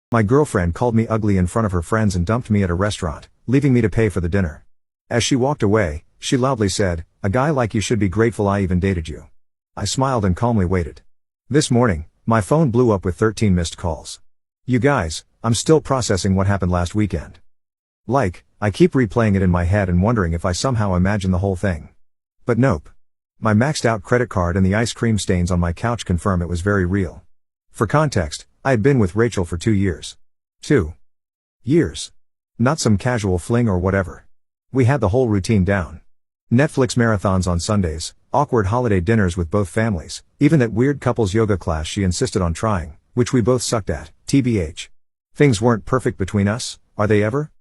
My girlfriend called me ugly in front of her friends and dumped me at a restaurant, leaving me to pay for the dinner. As she walked away, she loudly said, "A guy like you should be grateful I even dated you." I smiled and calmly waited. This morning, my phone blew up with 13 missed calls. You guys, I'm still processing what happened last weekend. I keep replaying it in my head and wondering if I somehow imagine the whole thing. But nope. My maxed out credit card and the ice cream stains on my couch confirm it was very real. For context, I had been with Rachel for 2 years. 2 years. Not some casual fling or whatever. We had the whole routine down. Netflix marathons on Sundays, awkward holiday dinners with both families, even that weird couples yoga class she insisted on trying, which we both sucked at, TBH. Things weren't perfect between us, are they ever?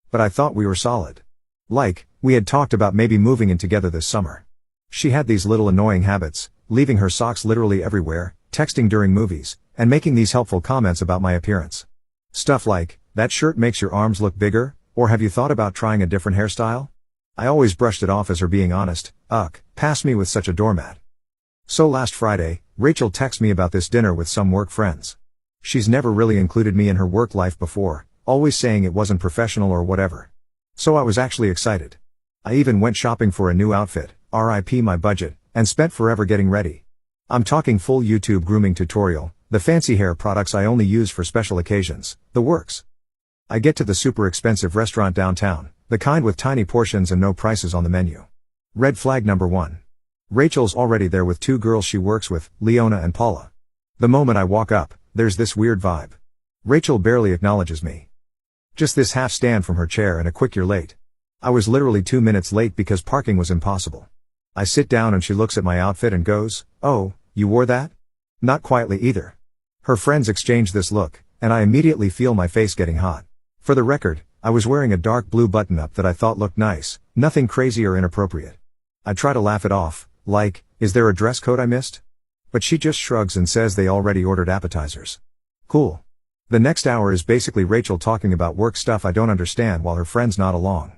But I thought we were solid. We had talked about maybe moving in together this summer. She had these little annoying habits, leaving her socks literally everywhere, texting during movies, and making these helpful comments about my appearance. Stuff like, "That shirt makes your arms look bigger," or "Have you thought about trying a different hairstyle?" I always brushed it off as her being honest. Pass me with such a doormat. So last Friday, Rachel texted me about this dinner with some work friends. She's never really included me in her work life before, always saying it wasn't professional or whatever. So I was actually excited. I even went shopping for a new outfit, RIP my budget, and spent forever getting ready. I'm talking full YouTube grooming tutorial, the fancy hair products I only use for special occasions, the works. I get to the super expensive restaurant downtown, the kind with tiny portions and no prices on the menu. Red flag number 1. Rachel's already there with 2 girls she works with, Leona and Paula. The moment I walk up, there's this weird vibe. Rachel barely acknowledges me. Just this half stand from her chair and a quick "You're late." I was literally 2 minutes late because parking was impossible. I sit down and she looks at my outfit and goes, "Oh, you wore that?" Not quietly either. Her friends exchange this look, and I immediately feel my face getting hot. For the record, I was wearing a dark blue button-up that I thought looked nice, nothing crazy or inappropriate. I try to laugh it off, is there a dress code I missed? But she just shrugs and says they already ordered appetizers. Cool. The next hour is basically Rachel talking about work stuff I don't understand while her friends nod along.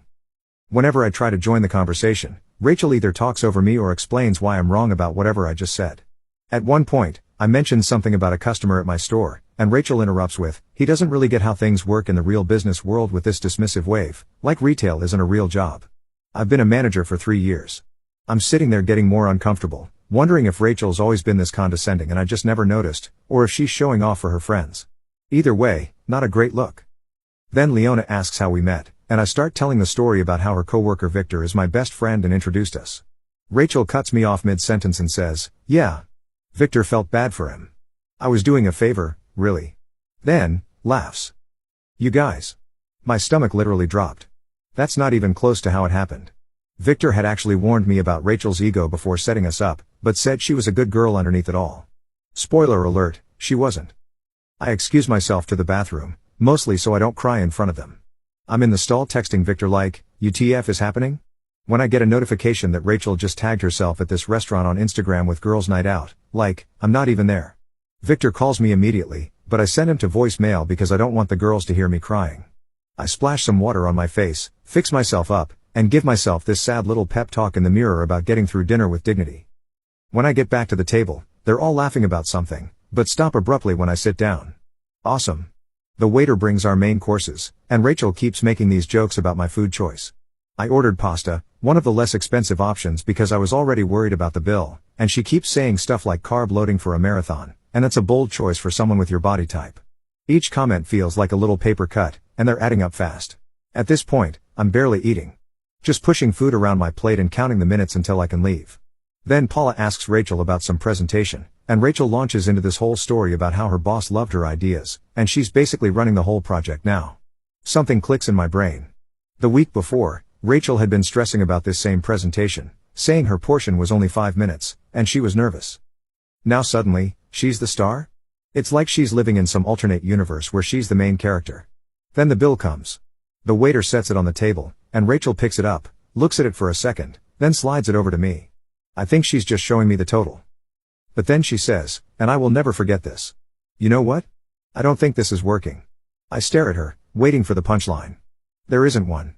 Whenever I try to join the conversation, Rachel either talks over me or explains why I'm wrong about whatever I just said. At one point, I mentioned something about a customer at my store, and Rachel interrupts with, "He doesn't really get how things work in the real business world," with this dismissive wave, like retail isn't a real job. I've been a manager for 3 years. I'm sitting there getting more uncomfortable, wondering if Rachel's always been this condescending and I just never noticed, or if she's showing off for her friends. Either way, not a great look. Then Leona asks how we met, and I start telling the story about how her coworker Victor is my best friend and introduced us. Rachel cuts me off mid-sentence and says, "Yeah. Victor felt bad for him. I was doing a favor, really." Then, laughs. You guys. My stomach literally dropped. That's not even close to how it happened. Victor had actually warned me about Rachel's ego before setting us up, but said she was a good girl underneath it all. Spoiler alert, she wasn't. I excuse myself to the bathroom, mostly so I don't cry in front of them. I'm in the stall texting Victor "UTF is happening?" When I get a notification that Rachel just tagged herself at this restaurant on Instagram with girls' night out, I'm not even there. Victor calls me immediately, but I send him to voicemail because I don't want the girls to hear me crying. I splash some water on my face, fix myself up, and give myself this sad little pep talk in the mirror about getting through dinner with dignity. When I get back to the table, they're all laughing about something, but stop abruptly when I sit down. Awesome. The waiter brings our main courses, and Rachel keeps making these jokes about my food choice. I ordered pasta, one of the less expensive options because I was already worried about the bill, and she keeps saying stuff like carb loading for a marathon, and that's a bold choice for someone with your body type. Each comment feels like a little paper cut, and they're adding up fast. At this point, I'm barely eating. Just pushing food around my plate and counting the minutes until I can leave. Then Paula asks Rachel about some presentation, and Rachel launches into this whole story about how her boss loved her ideas, and she's basically running the whole project now. Something clicks in my brain. The week before, Rachel had been stressing about this same presentation, saying her portion was only 5 minutes, and she was nervous. Now suddenly, she's the star? It's like she's living in some alternate universe where she's the main character. Then the bill comes. The waiter sets it on the table, and Rachel picks it up, looks at it for a second, then slides it over to me. I think she's just showing me the total. But then she says, and I will never forget this. "You know what? I don't think this is working." I stare at her, waiting for the punchline. There isn't one.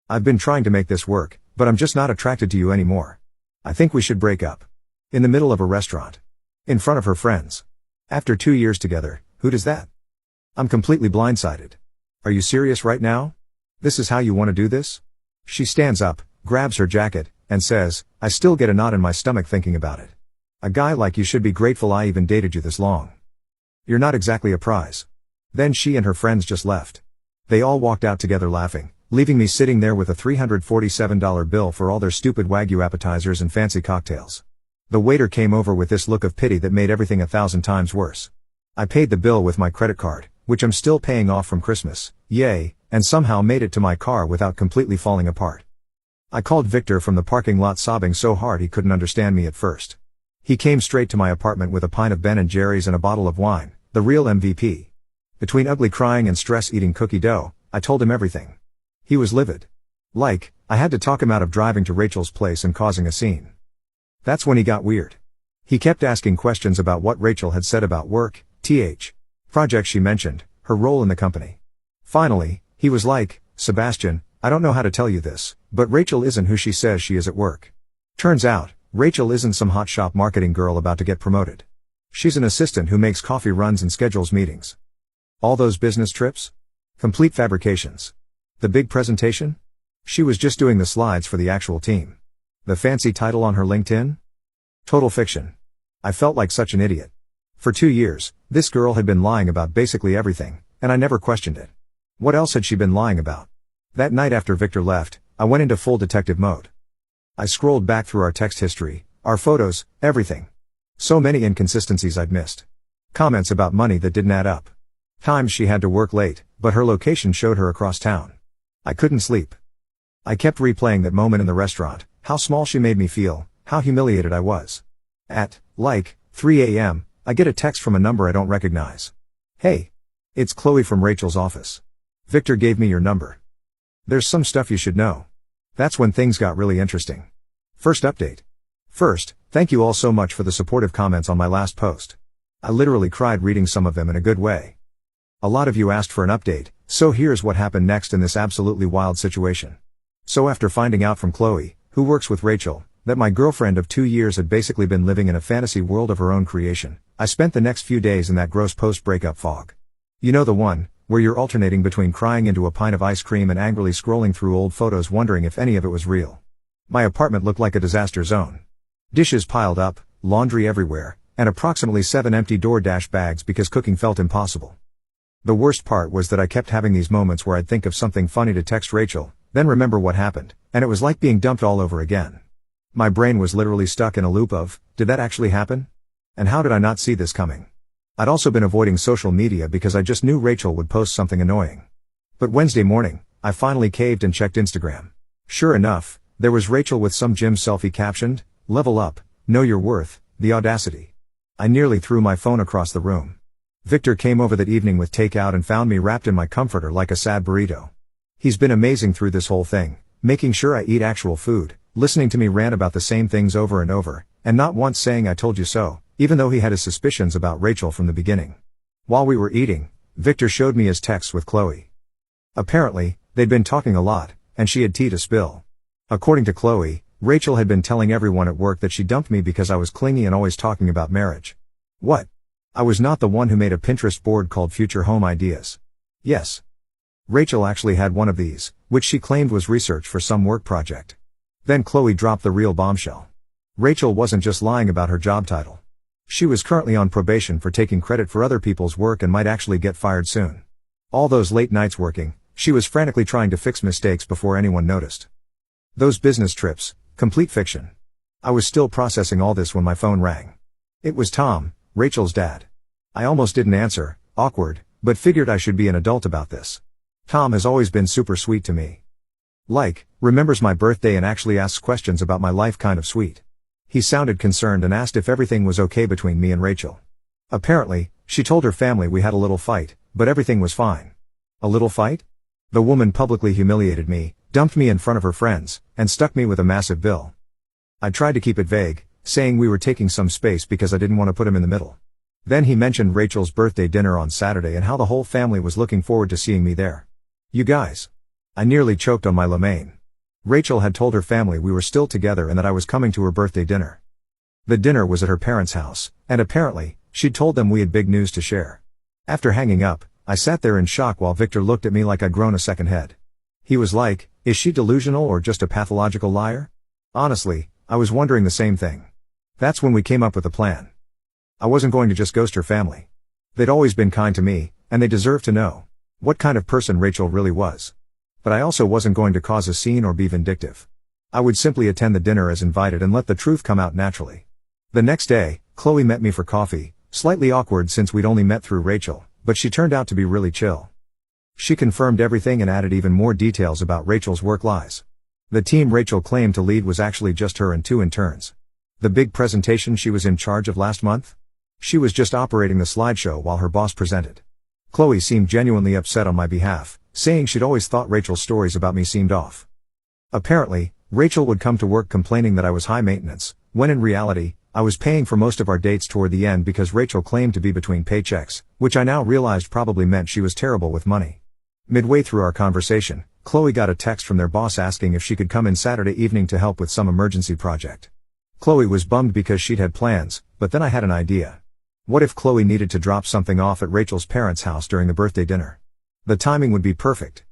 "I've been trying to make this work, but I'm just not attracted to you anymore. I think we should break up." In the middle of a restaurant. In front of her friends. After 2 years together, who does that? I'm completely blindsided. Are you serious right now? This is how you want to do this? She stands up, grabs her jacket, and says, I still get a knot in my stomach thinking about it. A guy like you should be grateful I even dated you this long. You're not exactly a prize. Then she and her friends just left. They all walked out together laughing, leaving me sitting there with a $347 bill for all their stupid Wagyu appetizers and fancy cocktails. The waiter came over with this look of pity that made everything 1,000 times worse. I paid the bill with my credit card, which I'm still paying off from Christmas, yay, and somehow made it to my car without completely falling apart. I called Victor from the parking lot sobbing so hard he couldn't understand me at first. He came straight to my apartment with a pint of Ben & Jerry's and a bottle of wine, the real MVP. Between ugly crying and stress eating cookie dough, I told him everything. He was livid. Like, I had to talk him out of driving to Rachel's place and causing a scene. That's when he got weird. He kept asking questions about what Rachel had said about work, projects she mentioned, her role in the company. Finally, he was like, Sebastian, I don't know how to tell you this, but Rachel isn't who she says she is at work. Turns out, Rachel isn't some hotshot marketing girl about to get promoted. She's an assistant who makes coffee runs and schedules meetings. All those business trips? Complete fabrications. The big presentation? She was just doing the slides for the actual team. The fancy title on her LinkedIn? Total fiction. I felt like such an idiot. For 2 years, this girl had been lying about basically everything, and I never questioned it. What else had she been lying about? That night after Victor left, I went into full detective mode. I scrolled back through our text history, our photos, everything. So many inconsistencies I'd missed. Comments about money that didn't add up. Times she had to work late, but her location showed her across town. I couldn't sleep. I kept replaying that moment in the restaurant, how small she made me feel, how humiliated I was. At, 3 a.m., I get a text from a number I don't recognize. Hey. It's Chloe from Rachel's office. Victor gave me your number. There's some stuff you should know. That's when things got really interesting. First update. First, thank you all so much for the supportive comments on my last post. I literally cried reading some of them in a good way. A lot of you asked for an update, so here's what happened next in this absolutely wild situation. So after finding out from Chloe, who works with Rachel, that my girlfriend of 2 years had basically been living in a fantasy world of her own creation, I spent the next few days in that gross post-breakup fog. You know the one, where you're alternating between crying into a pint of ice cream and angrily scrolling through old photos wondering if any of it was real. My apartment looked like a disaster zone. Dishes piled up, laundry everywhere, and approximately 7 empty DoorDash bags because cooking felt impossible. The worst part was that I kept having these moments where I'd think of something funny to text Rachel, then remember what happened, and it was like being dumped all over again. My brain was literally stuck in a loop of, did that actually happen? And how did I not see this coming? I'd also been avoiding social media because I just knew Rachel would post something annoying. But Wednesday morning, I finally caved and checked Instagram. Sure enough, there was Rachel with some gym selfie captioned, "Level up, know your worth, the audacity." I nearly threw my phone across the room. Victor came over that evening with takeout and found me wrapped in my comforter like a sad burrito. He's been amazing through this whole thing, making sure I eat actual food, listening to me rant about the same things over and over, and not once saying I told you so, even though he had his suspicions about Rachel from the beginning. While we were eating, Victor showed me his texts with Chloe. Apparently, they'd been talking a lot, and she had tea to spill. According to Chloe, Rachel had been telling everyone at work that she dumped me because I was clingy and always talking about marriage. What? I was not the one who made a Pinterest board called Future Home Ideas. Yes. Rachel actually had one of these, which she claimed was research for some work project. Then Chloe dropped the real bombshell. Rachel wasn't just lying about her job title. She was currently on probation for taking credit for other people's work and might actually get fired soon. All those late nights working, she was frantically trying to fix mistakes before anyone noticed. Those business trips, complete fiction. I was still processing all this when my phone rang. It was Tom, Rachel's dad. I almost didn't answer, awkward, but figured I should be an adult about this. Tom has always been super sweet to me. Remembers my birthday and actually asks questions about my life, kind of sweet. He sounded concerned and asked if everything was okay between me and Rachel. Apparently, she told her family we had a little fight, but everything was fine. A little fight? The woman publicly humiliated me, dumped me in front of her friends, and stuck me with a massive bill. I tried to keep it vague, saying we were taking some space because I didn't want to put him in the middle. Then he mentioned Rachel's birthday dinner on Saturday and how the whole family was looking forward to seeing me there. You guys. I nearly choked on my lemonade. Rachel had told her family we were still together and that I was coming to her birthday dinner. The dinner was at her parents' house, and apparently, she'd told them we had big news to share. After hanging up, I sat there in shock while Victor looked at me like I'd grown a second head. He was like, is she delusional or just a pathological liar? Honestly, I was wondering the same thing. That's when we came up with a plan. I wasn't going to just ghost her family. They'd always been kind to me, and they deserved to know what kind of person Rachel really was. But I also wasn't going to cause a scene or be vindictive. I would simply attend the dinner as invited and let the truth come out naturally. The next day, Chloe met me for coffee, slightly awkward since we'd only met through Rachel, but she turned out to be really chill. She confirmed everything and added even more details about Rachel's work lies. The team Rachel claimed to lead was actually just her and 2 interns. The big presentation she was in charge of last month? She was just operating the slideshow while her boss presented. Chloe seemed genuinely upset on my behalf, saying she'd always thought Rachel's stories about me seemed off. Apparently, Rachel would come to work complaining that I was high maintenance, when in reality, I was paying for most of our dates toward the end because Rachel claimed to be between paychecks, which I now realized probably meant she was terrible with money. Midway through our conversation, Chloe got a text from their boss asking if she could come in Saturday evening to help with some emergency project. Chloe was bummed because she'd had plans, but then I had an idea. What if Chloe needed to drop something off at Rachel's parents' house during the birthday dinner? The timing would be perfect.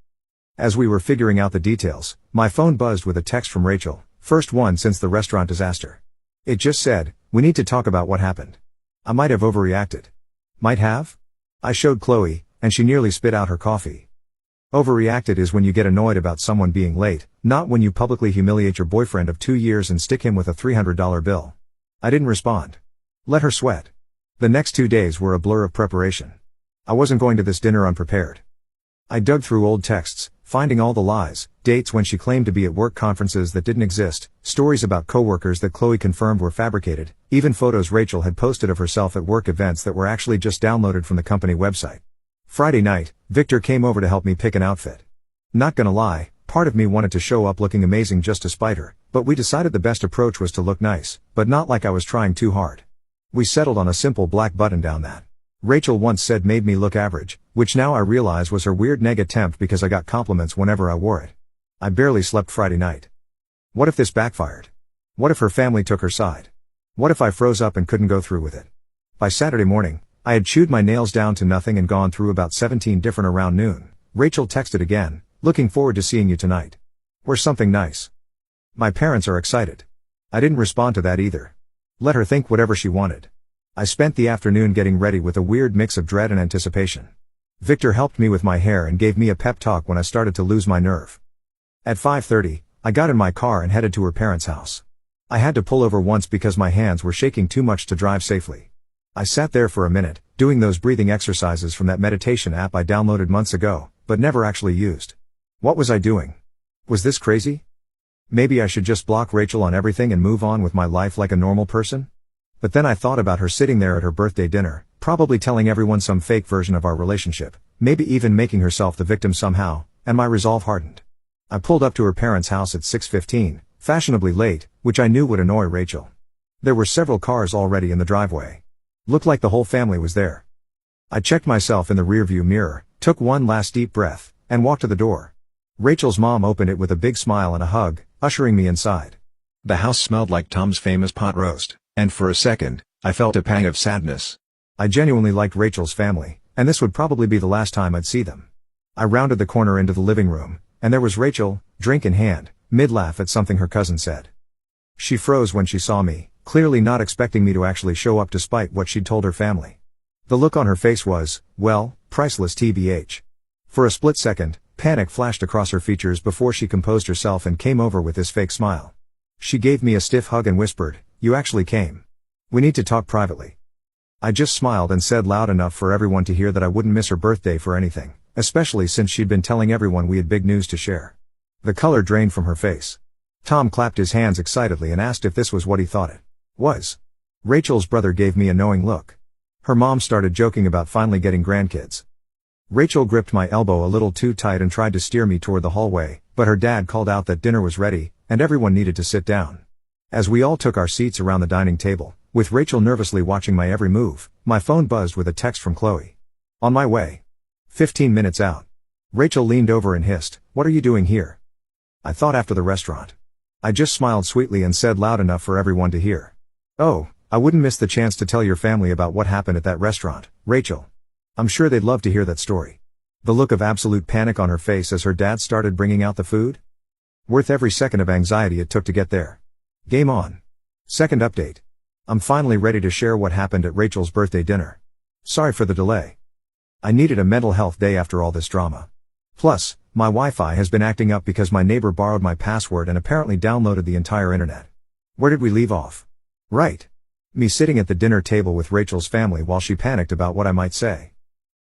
As we were figuring out the details, my phone buzzed with a text from Rachel, first one since the restaurant disaster. It just said, "We need to talk about what happened." I might have overreacted. Might have? I showed Chloe, and she nearly spit out her coffee. Overreacted is when you get annoyed about someone being late, not when you publicly humiliate your boyfriend of 2 years and stick him with a $300 bill. I didn't respond. Let her sweat. The next 2 days were a blur of preparation. I wasn't going to this dinner unprepared. I dug through old texts, finding all the lies, dates when she claimed to be at work conferences that didn't exist, stories about coworkers that Chloe confirmed were fabricated, even photos Rachel had posted of herself at work events that were actually just downloaded from the company website. Friday night, Victor came over to help me pick an outfit. Not gonna lie, part of me wanted to show up looking amazing just to spite her, but we decided the best approach was to look nice, but not like I was trying too hard. We settled on a simple black button-down that Rachel once said made me look average, which now I realize was her weird neg attempt because I got compliments whenever I wore it. I barely slept Friday night. What if this backfired? What if her family took her side? What if I froze up and couldn't go through with it? By Saturday morning, I had chewed my nails down to nothing and gone through about 17 different around noon. Rachel texted again, "Looking forward to seeing you tonight. We're something nice." My parents are excited. I didn't respond to that either. Let her think whatever she wanted. I spent the afternoon getting ready with a weird mix of dread and anticipation. Victor helped me with my hair and gave me a pep talk when I started to lose my nerve. At 5:30, I got in my car and headed to her parents' house. I had to pull over once because my hands were shaking too much to drive safely. I sat there for a minute, doing those breathing exercises from that meditation app I downloaded months ago, but never actually used. What was I doing? Was this crazy? Maybe I should just block Rachel on everything and move on with my life like a normal person? But then I thought about her sitting there at her birthday dinner, probably telling everyone some fake version of our relationship, maybe even making herself the victim somehow, and my resolve hardened. I pulled up to her parents' house at 6:15, fashionably late, which I knew would annoy Rachel. There were several cars already in the driveway. Looked like the whole family was there. I checked myself in the rearview mirror, took one last deep breath, and walked to the door. Rachel's mom opened it with a big smile and a hug, ushering me inside. The house smelled like Tom's famous pot roast, and for a second, I felt a pang of sadness. I genuinely liked Rachel's family, and this would probably be the last time I'd see them. I rounded the corner into the living room, and there was Rachel, drink in hand, mid-laugh at something her cousin said. She froze when she saw me, clearly not expecting me to actually show up despite what she'd told her family. The look on her face was, well, priceless tbh. For a split second, panic flashed across her features before she composed herself and came over with this fake smile. She gave me a stiff hug and whispered, "You actually came. We need to talk privately." I just smiled and said loud enough for everyone to hear that I wouldn't miss her birthday for anything, especially since she'd been telling everyone we had big news to share. The color drained from her face. Tom clapped his hands excitedly and asked if this was what he thought it was. Rachel's brother gave me a knowing look. Her mom started joking about finally getting grandkids. Rachel gripped my elbow a little too tight and tried to steer me toward the hallway, but her dad called out that dinner was ready, and everyone needed to sit down. As we all took our seats around the dining table, with Rachel nervously watching my every move, my phone buzzed with a text from Chloe. On my way. 15 minutes out. Rachel leaned over and hissed, "What are you doing here?" I thought after the restaurant. I just smiled sweetly and said loud enough for everyone to hear. "Oh, I wouldn't miss the chance to tell your family about what happened at that restaurant, Rachel." I'm sure they'd love to hear that story. The look of absolute panic on her face as her dad started bringing out the food? Worth every second of anxiety it took to get there. Game on. Second update. I'm finally ready to share what happened at Rachel's birthday dinner. Sorry for the delay. I needed a mental health day after all this drama. Plus, my Wi-Fi has been acting up because my neighbor borrowed my password and apparently downloaded the entire internet. Where did we leave off? Right. Me sitting at the dinner table with Rachel's family while she panicked about what I might say.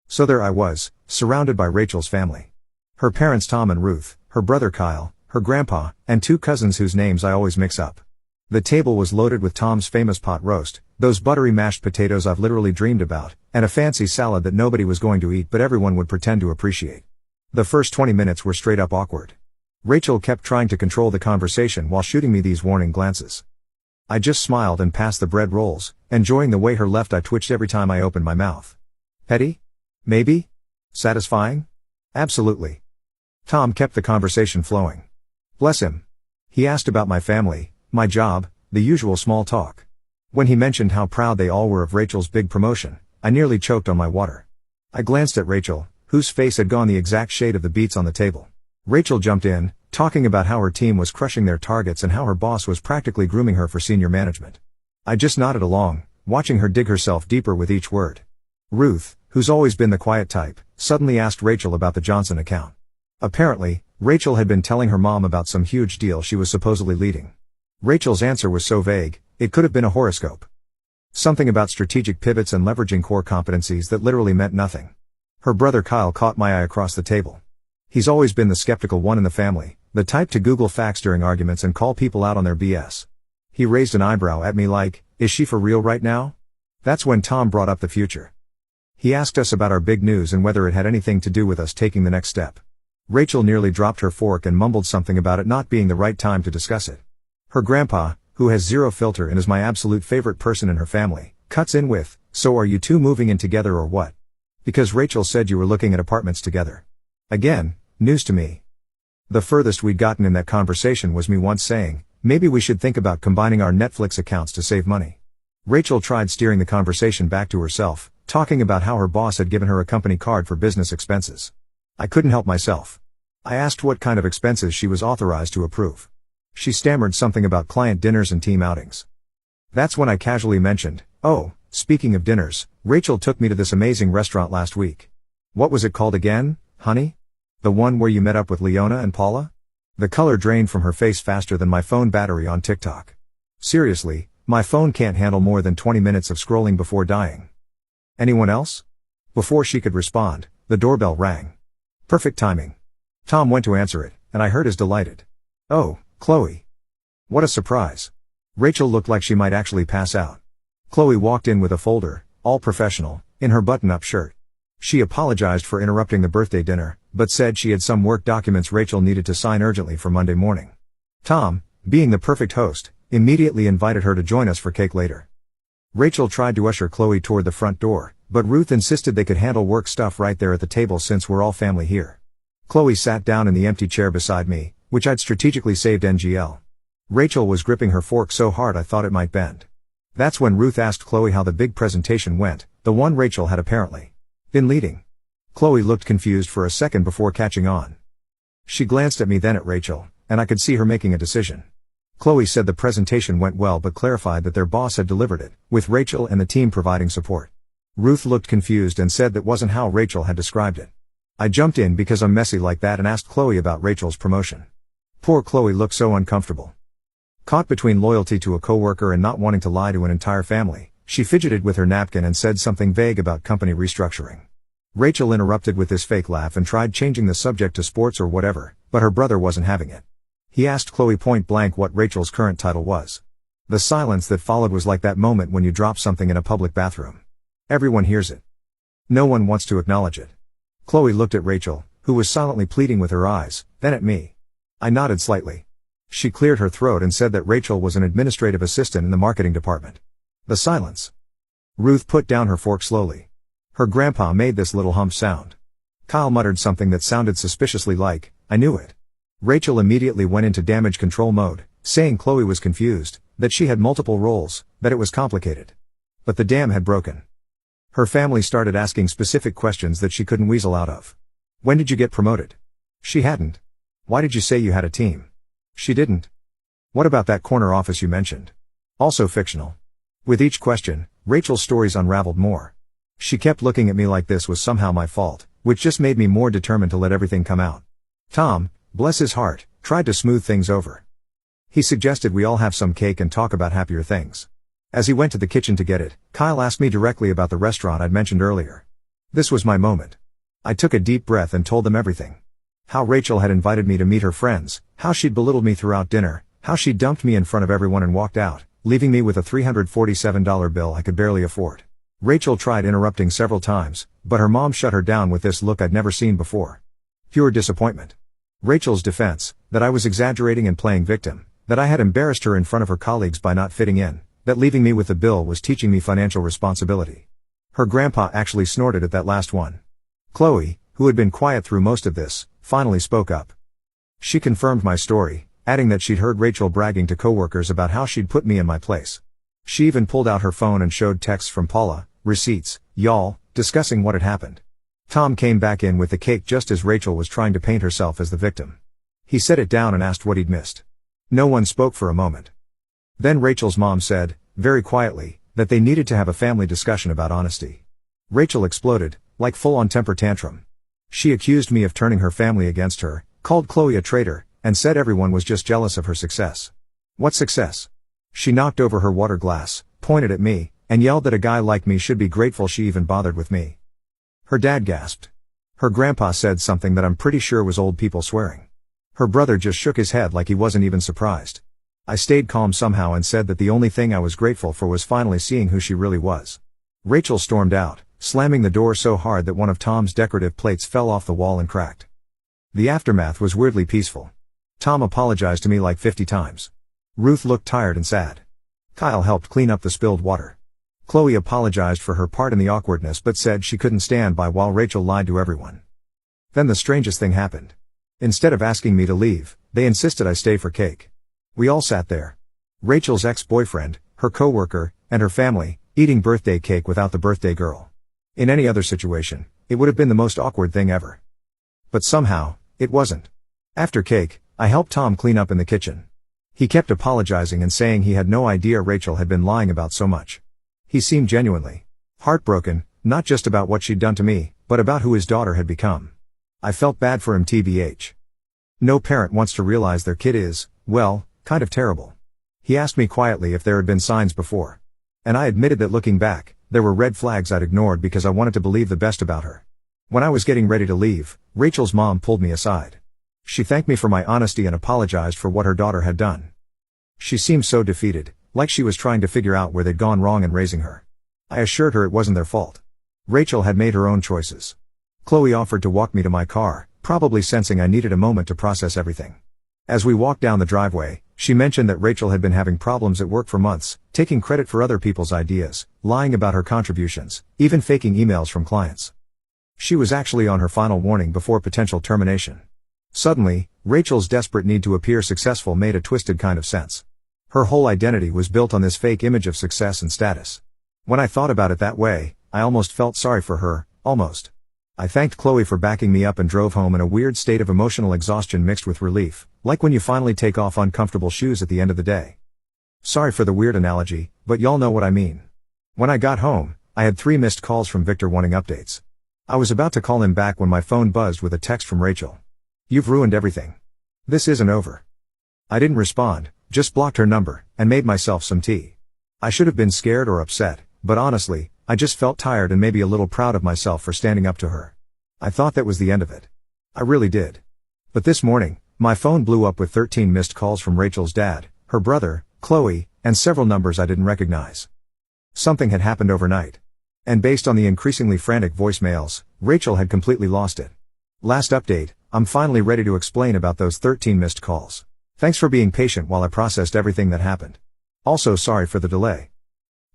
So there I was, surrounded by Rachel's family. Her parents Tom and Ruth, her brother Kyle, her grandpa, and two cousins whose names I always mix up. The table was loaded with Tom's famous pot roast, those buttery mashed potatoes I've literally dreamed about, and a fancy salad that nobody was going to eat but everyone would pretend to appreciate. The first 20 minutes were straight up awkward. Rachel kept trying to control the conversation while shooting me these warning glances. I just smiled and passed the bread rolls, enjoying the way her left eye twitched every time I opened my mouth. Petty? Maybe? Satisfying? Absolutely. Tom kept the conversation flowing. Bless him. He asked about my family, my job, the usual small talk. When he mentioned how proud they all were of Rachel's big promotion, I nearly choked on my water. I glanced at Rachel, whose face had gone the exact shade of the beets on the table. Rachel jumped in, talking about how her team was crushing their targets and how her boss was practically grooming her for senior management. I just nodded along, watching her dig herself deeper with each word. Ruth, who's always been the quiet type, suddenly asked Rachel about the Johnson account. Apparently, Rachel had been telling her mom about some huge deal she was supposedly leading. Rachel's answer was so vague, it could have been a horoscope. Something about strategic pivots and leveraging core competencies that literally meant nothing. Her brother Kyle caught my eye across the table. He's always been the skeptical one in the family, the type to Google facts during arguments and call people out on their BS. He raised an eyebrow at me like, is she for real right now? That's when Tom brought up the future. He asked us about our big news and whether it had anything to do with us taking the next step. Rachel nearly dropped her fork and mumbled something about it not being the right time to discuss it. Her grandpa, who has zero filter and is my absolute favorite person in her family, cuts in with, so are you two moving in together or what? Because Rachel said you were looking at apartments together. Again, news to me. The furthest we'd gotten in that conversation was me once saying, maybe we should think about combining our Netflix accounts to save money. Rachel tried steering the conversation back to herself, talking about how her boss had given her a company card for business expenses. I couldn't help myself. I asked what kind of expenses she was authorized to approve. She stammered something about client dinners and team outings. That's when I casually mentioned, oh, speaking of dinners, Rachel took me to this amazing restaurant last week. What was it called again, honey? The one where you met up with Leona and Paula? The color drained from her face faster than my phone battery on TikTok. Seriously, my phone can't handle more than 20 minutes of scrolling before dying. Anyone else? Before she could respond, the doorbell rang. Perfect timing. Tom went to answer it, and I heard his delighted, "Oh, Chloe." What a surprise. Rachel looked like she might actually pass out. Chloe walked in with a folder, all professional, in her button-up shirt. She apologized for interrupting the birthday dinner, but said she had some work documents Rachel needed to sign urgently for Monday morning. Tom, being the perfect host, immediately invited her to join us for cake later. Rachel tried to usher Chloe toward the front door, but Ruth insisted they could handle work stuff right there at the table since we're all family here. Chloe sat down in the empty chair beside me, which I'd strategically saved NGL. Rachel was gripping her fork so hard I thought it might bend. That's when Ruth asked Chloe how the big presentation went, the one Rachel had apparently been leading. Chloe looked confused for a second before catching on. She glanced at me then at Rachel, and I could see her making a decision. Chloe said the presentation went well but clarified that their boss had delivered it, with Rachel and the team providing support. Ruth looked confused and said that wasn't how Rachel had described it. I jumped in because I'm messy like that and asked Chloe about Rachel's promotion. Poor Chloe looked so uncomfortable. Caught between loyalty to a coworker and not wanting to lie to an entire family, she fidgeted with her napkin and said something vague about company restructuring. Rachel interrupted with this fake laugh and tried changing the subject to sports or whatever, but her brother wasn't having it. He asked Chloe point blank what Rachel's current title was. The silence that followed was like that moment when you drop something in a public bathroom. Everyone hears it. No one wants to acknowledge it. Chloe looked at Rachel, who was silently pleading with her eyes, then at me. I nodded slightly. She cleared her throat and said that Rachel was an administrative assistant in the marketing department. The silence. Ruth put down her fork slowly. Her grandpa made this little hump sound. Kyle muttered something that sounded suspiciously like, I knew it. Rachel immediately went into damage control mode, saying Chloe was confused, that she had multiple roles, that it was complicated. But the dam had broken. Her family started asking specific questions that she couldn't weasel out of. When did you get promoted? She hadn't. Why did you say you had a team? She didn't. What about that corner office you mentioned? Also fictional. With each question, Rachel's stories unraveled more. She kept looking at me like this was somehow my fault, which just made me more determined to let everything come out. Tom, bless his heart, tried to smooth things over. He suggested we all have some cake and talk about happier things. As he went to the kitchen to get it, Kyle asked me directly about the restaurant I'd mentioned earlier. This was my moment. I took a deep breath and told them everything. How Rachel had invited me to meet her friends, how she'd belittled me throughout dinner, how she dumped me in front of everyone and walked out, leaving me with a $347 bill I could barely afford. Rachel tried interrupting several times, but her mom shut her down with this look I'd never seen before. Pure disappointment. Rachel's defense, that I was exaggerating and playing victim, that I had embarrassed her in front of her colleagues by not fitting in, that leaving me with the bill was teaching me financial responsibility. Her grandpa actually snorted at that last one. Chloe, who had been quiet through most of this, finally spoke up. She confirmed my story, adding that she'd heard Rachel bragging to coworkers about how she'd put me in my place. She even pulled out her phone and showed texts from Paula, receipts, y'all, discussing what had happened. Tom came back in with the cake just as Rachel was trying to paint herself as the victim. He set it down and asked what he'd missed. No one spoke for a moment. Then Rachel's mom said, very quietly, that they needed to have a family discussion about honesty. Rachel exploded, like full-on temper tantrum. She accused me of turning her family against her, called Chloe a traitor, and said everyone was just jealous of her success. What success? She knocked over her water glass, pointed at me, and yelled that a guy like me should be grateful she even bothered with me. Her dad gasped. Her grandpa said something that I'm pretty sure was old people swearing. Her brother just shook his head like he wasn't even surprised. I stayed calm somehow and said that the only thing I was grateful for was finally seeing who she really was. Rachel stormed out, slamming the door so hard that one of Tom's decorative plates fell off the wall and cracked. The aftermath was weirdly peaceful. Tom apologized to me like 50 times. Ruth looked tired and sad. Kyle helped clean up the spilled water. Chloe apologized for her part in the awkwardness but said she couldn't stand by while Rachel lied to everyone. Then the strangest thing happened. Instead of asking me to leave, they insisted I stay for cake. We all sat there. Rachel's ex-boyfriend, her coworker, and her family, eating birthday cake without the birthday girl. In any other situation, it would have been the most awkward thing ever. But somehow, it wasn't. After cake, I helped Tom clean up in the kitchen. He kept apologizing and saying he had no idea Rachel had been lying about so much. He seemed genuinely heartbroken, not just about what she'd done to me, but about who his daughter had become. I felt bad for him tbh. No parent wants to realize their kid is, well, kind of terrible. He asked me quietly if there had been signs before. And I admitted that looking back, there were red flags I'd ignored because I wanted to believe the best about her. When I was getting ready to leave, Rachel's mom pulled me aside. She thanked me for my honesty and apologized for what her daughter had done. She seemed so defeated, like she was trying to figure out where they'd gone wrong in raising her. I assured her it wasn't their fault. Rachel had made her own choices. Chloe offered to walk me to my car, probably sensing I needed a moment to process everything. As we walked down the driveway, she mentioned that Rachel had been having problems at work for months, taking credit for other people's ideas, lying about her contributions, even faking emails from clients. She was actually on her final warning before potential termination. Suddenly, Rachel's desperate need to appear successful made a twisted kind of sense. Her whole identity was built on this fake image of success and status. When I thought about it that way, I almost felt sorry for her, almost. I thanked Chloe for backing me up and drove home in a weird state of emotional exhaustion mixed with relief, like when you finally take off uncomfortable shoes at the end of the day. Sorry for the weird analogy, but y'all know what I mean. When I got home, I had 3 missed calls from Victor wanting updates. I was about to call him back when my phone buzzed with a text from Rachel. You've ruined everything. This isn't over. I didn't respond, just blocked her number, and made myself some tea. I should have been scared or upset, but honestly, I just felt tired and maybe a little proud of myself for standing up to her. I thought that was the end of it. I really did. But this morning, my phone blew up with 13 missed calls from Rachel's dad, her brother, Chloe, and several numbers I didn't recognize. Something had happened overnight. And based on the increasingly frantic voicemails, Rachel had completely lost it. Last update, I'm finally ready to explain about those 13 missed calls. Thanks for being patient while I processed everything that happened. Also sorry for the delay.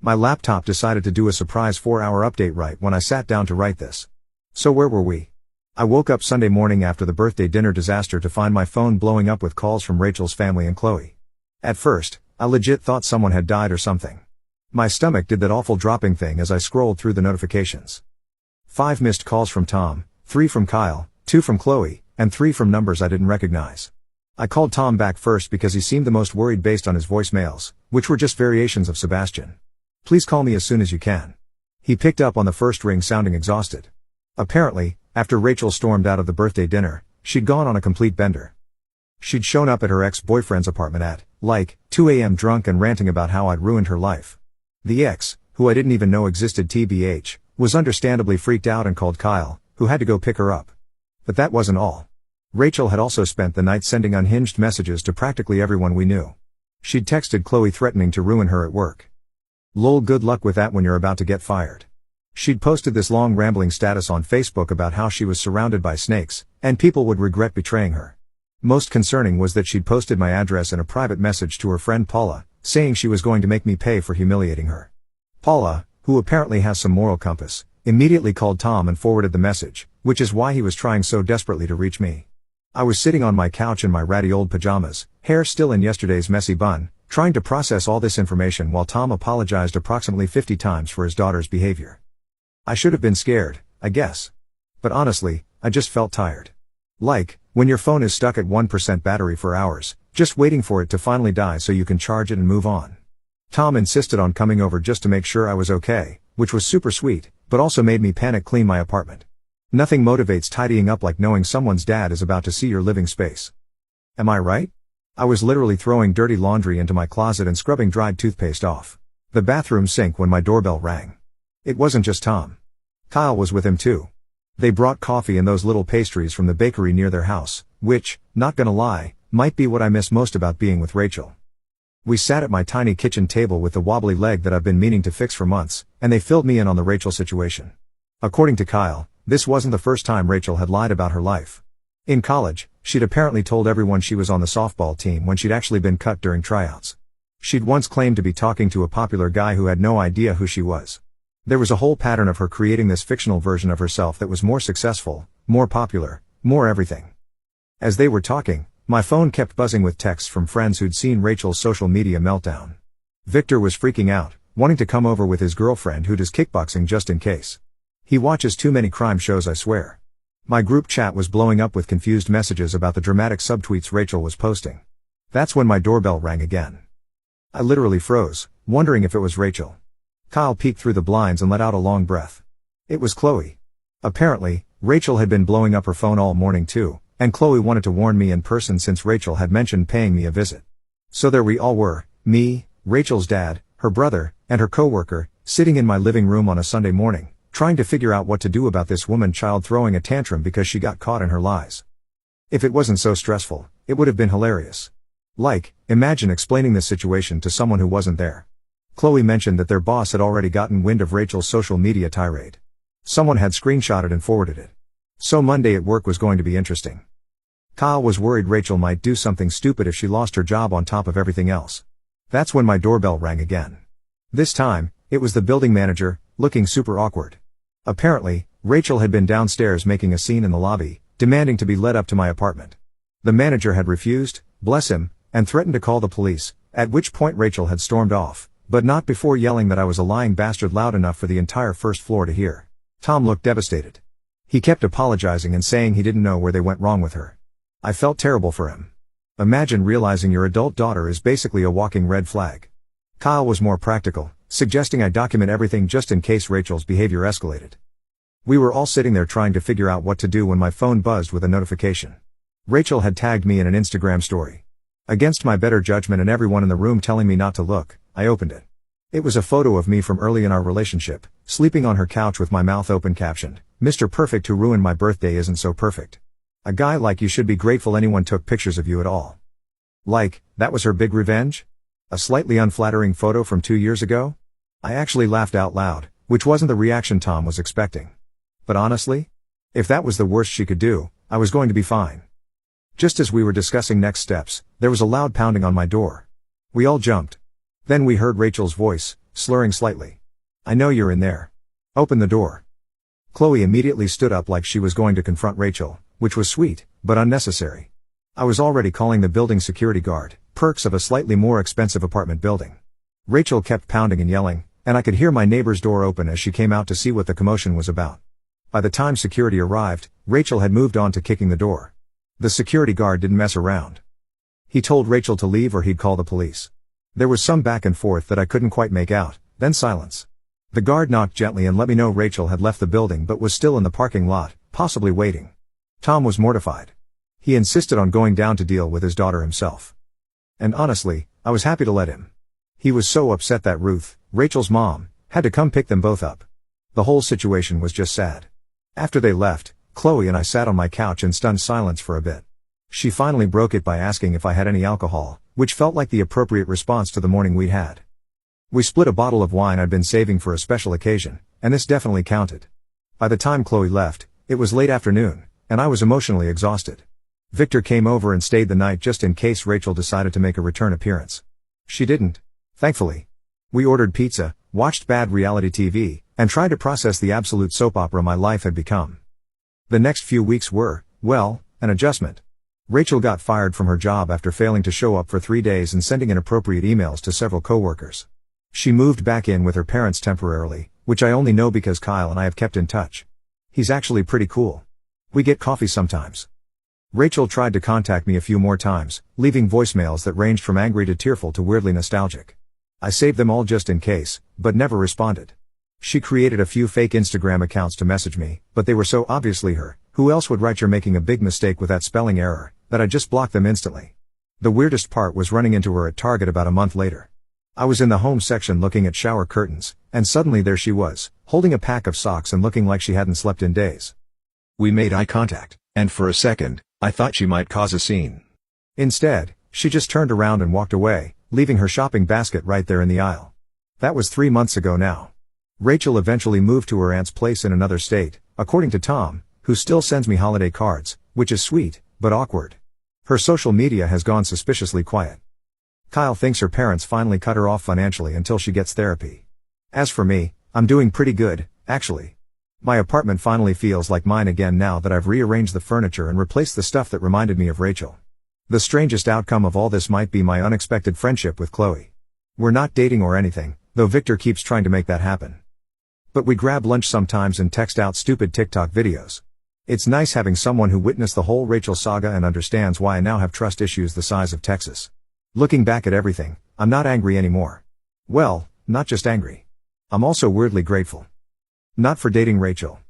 My laptop decided to do a surprise 4-hour update right when I sat down to write this. So where were we? I woke up Sunday morning after the birthday dinner disaster to find my phone blowing up with calls from Rachel's family and Chloe. At first, I legit thought someone had died or something. My stomach did that awful dropping thing as I scrolled through the notifications. 5 missed calls from Tom, 3 from Kyle, 2 from Chloe, and 3 from numbers I didn't recognize. I called Tom back first because he seemed the most worried based on his voicemails, which were just variations of Sebastian. Please call me as soon as you can. He picked up on the first ring sounding exhausted. Apparently, after Rachel stormed out of the birthday dinner, she'd gone on a complete bender. She'd shown up at her ex-boyfriend's apartment at, 2 a.m. drunk and ranting about how I'd ruined her life. The ex, who I didn't even know existed tbh, was understandably freaked out and called Kyle, who had to go pick her up. But that wasn't all. Rachel had also spent the night sending unhinged messages to practically everyone we knew. She'd texted Chloe threatening to ruin her at work. Lol, good luck with that when you're about to get fired. She'd posted this long rambling status on Facebook about how she was surrounded by snakes, and people would regret betraying her. Most concerning was that she'd posted my address in a private message to her friend Paula, saying she was going to make me pay for humiliating her. Paula, who apparently has some moral compass, immediately called Tom and forwarded the message, which is why he was trying so desperately to reach me. I was sitting on my couch in my ratty old pajamas, hair still in yesterday's messy bun, trying to process all this information while Tom apologized approximately 50 times for his daughter's behavior. I should have been scared, I guess. But honestly, I just felt tired. Like, when your phone is stuck at 1% battery for hours, just waiting for it to finally die so you can charge it and move on. Tom insisted on coming over just to make sure I was okay, which was super sweet, but also made me panic clean my apartment. Nothing motivates tidying up like knowing someone's dad is about to see your living space. Am I right? I was literally throwing dirty laundry into my closet and scrubbing dried toothpaste off the bathroom sink when my doorbell rang. It wasn't just Tom. Kyle was with him too. They brought coffee and those little pastries from the bakery near their house, which, not gonna lie, might be what I miss most about being with Rachel. We sat at my tiny kitchen table with the wobbly leg that I've been meaning to fix for months, and they filled me in on the Rachel situation. According to Kyle, this wasn't the first time Rachel had lied about her life. In college, she'd apparently told everyone she was on the softball team when she'd actually been cut during tryouts. She'd once claimed to be talking to a popular guy who had no idea who she was. There was a whole pattern of her creating this fictional version of herself that was more successful, more popular, more everything. As they were talking, my phone kept buzzing with texts from friends who'd seen Rachel's social media meltdown. Victor was freaking out, wanting to come over with his girlfriend who does kickboxing just in case. He watches too many crime shows, I swear. My group chat was blowing up with confused messages about the dramatic subtweets Rachel was posting. That's when my doorbell rang again. I literally froze, wondering if it was Rachel. Kyle peeked through the blinds and let out a long breath. It was Chloe. Apparently, Rachel had been blowing up her phone all morning too, and Chloe wanted to warn me in person since Rachel had mentioned paying me a visit. So there we all were, me, Rachel's dad, her brother, and her coworker, sitting in my living room on a Sunday morning, trying to figure out what to do about this woman-child throwing a tantrum because she got caught in her lies. If it wasn't so stressful, it would have been hilarious. Like, imagine explaining this situation to someone who wasn't there. Chloe mentioned that their boss had already gotten wind of Rachel's social media tirade. Someone had screenshotted and forwarded it. So Monday at work was going to be interesting. Kyle was worried Rachel might do something stupid if she lost her job on top of everything else. That's when my doorbell rang again. This time, it was the building manager, looking super awkward. Apparently, Rachel had been downstairs making a scene in the lobby, demanding to be led up to my apartment. The manager had refused, bless him, and threatened to call the police, at which point Rachel had stormed off, but not before yelling that I was a lying bastard loud enough for the entire first floor to hear. Tom looked devastated. He kept apologizing and saying he didn't know where they went wrong with her. I felt terrible for him. Imagine realizing your adult daughter is basically a walking red flag. Kyle was more practical, suggesting I document everything just in case Rachel's behavior escalated. We were all sitting there trying to figure out what to do when my phone buzzed with a notification. Rachel had tagged me in an Instagram story. Against my better judgment and everyone in the room telling me not to look, I opened it. It was a photo of me from early in our relationship, sleeping on her couch with my mouth open, captioned, "Mr. Perfect who ruined my birthday isn't so perfect. A guy like you should be grateful anyone took pictures of you at all." Like, that was her big revenge? A slightly unflattering photo from 2 years ago? I actually laughed out loud, which wasn't the reaction Tom was expecting. But honestly, if that was the worst she could do, I was going to be fine. Just as we were discussing next steps, there was a loud pounding on my door. We all jumped. Then we heard Rachel's voice, slurring slightly. "I know you're in there. Open the door." Chloe immediately stood up like she was going to confront Rachel, which was sweet, but unnecessary. I was already calling the building security guard, perks of a slightly more expensive apartment building. Rachel kept pounding and yelling, and I could hear my neighbor's door open as she came out to see what the commotion was about. By the time security arrived, Rachel had moved on to kicking the door. The security guard didn't mess around. He told Rachel to leave or he'd call the police. There was some back and forth that I couldn't quite make out, then silence. The guard knocked gently and let me know Rachel had left the building but was still in the parking lot, possibly waiting. Tom was mortified. He insisted on going down to deal with his daughter himself. And honestly, I was happy to let him. He was so upset that Ruth, Rachel's mom, had to come pick them both up. The whole situation was just sad. After they left, Chloe and I sat on my couch in stunned silence for a bit. She finally broke it by asking if I had any alcohol, which felt like the appropriate response to the morning we'd had. We split a bottle of wine I'd been saving for a special occasion, and this definitely counted. By the time Chloe left, it was late afternoon, and I was emotionally exhausted. Victor came over and stayed the night just in case Rachel decided to make a return appearance. She didn't. Thankfully. We ordered pizza, watched bad reality TV, and tried to process the absolute soap opera my life had become. The next few weeks were, well, an adjustment. Rachel got fired from her job after failing to show up for 3 days and sending inappropriate emails to several coworkers. She moved back in with her parents temporarily, which I only know because Kyle and I have kept in touch. He's actually pretty cool. We get coffee sometimes. Rachel tried to contact me a few more times, leaving voicemails that ranged from angry to tearful to weirdly nostalgic. I saved them all just in case, but never responded. She created a few fake Instagram accounts to message me, but they were so obviously her, who else would write "you're making a big mistake with that spelling error," that I just blocked them instantly. The weirdest part was running into her at Target about a month later. I was in the home section looking at shower curtains, and suddenly there she was, holding a pack of socks and looking like she hadn't slept in days. We made eye contact, and for a second, I thought she might cause a scene. Instead, she just turned around and walked away, leaving her shopping basket right there in the aisle. That was 3 months ago now. Rachel eventually moved to her aunt's place in another state, according to Tom, who still sends me holiday cards, which is sweet, but awkward. Her social media has gone suspiciously quiet. Kyle thinks her parents finally cut her off financially until she gets therapy. As for me, I'm doing pretty good, actually. My apartment finally feels like mine again now that I've rearranged the furniture and replaced the stuff that reminded me of Rachel. The strangest outcome of all this might be my unexpected friendship with Chloe. We're not dating or anything, though Victor keeps trying to make that happen. But we grab lunch sometimes and text out stupid TikTok videos. It's nice having someone who witnessed the whole Rachel saga and understands why I now have trust issues the size of Texas. Looking back at everything, I'm not angry anymore. Well, not just angry. I'm also weirdly grateful. Not for dating Rachel.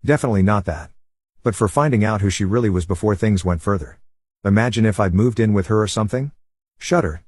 Definitely not that. But for finding out who she really was before things went further. Imagine if I'd moved in with her or something? Shudder.